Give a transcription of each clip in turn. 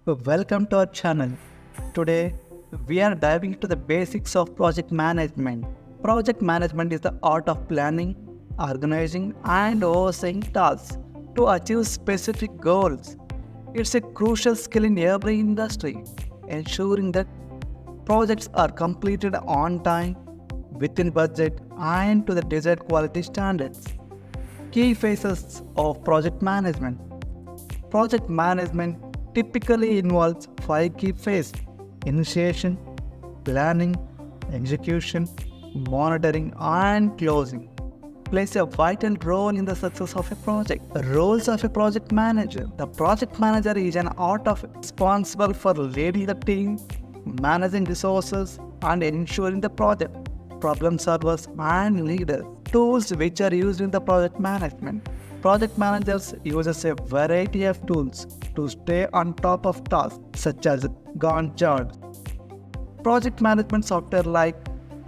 Welcome to our channel. Today, we are diving into the basics of project management. Project management is the art of planning, organizing, and overseeing tasks to achieve specific goals. It's a crucial skill in every industry, ensuring that projects are completed on time, within budget, and to the desired quality standards. Key phases of project management. Project management typically involves five key phases: initiation, planning, execution, monitoring, and closing. Plays a vital role in the success of a project. The roles of a project manager. The project manager is an art of responsible for leading the team, managing resources, and ensuring the project problem solvers and leaders. Tools which are used in the project management. Project managers uses a variety of tools to stay on top of tasks such as Gantt charts, project management software like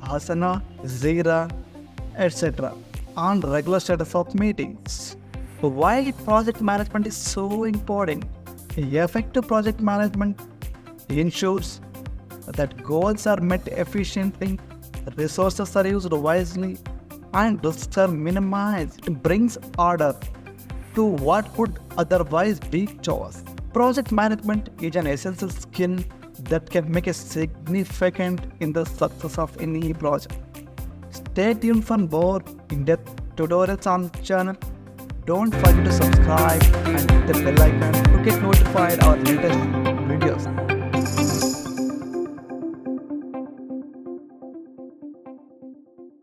Asana, Jira, etc. on regular status of meetings. Why project management is so important? Effective project management ensures that goals are met efficiently, resources are used wisely, and risks are minimized. It brings order to what would otherwise be chaos. Project management is an essential skill that can make a significant in the success of any project. Stay tuned for more in-depth tutorials on the channel. Don't forget to subscribe and hit the bell icon to get notified our latest videos.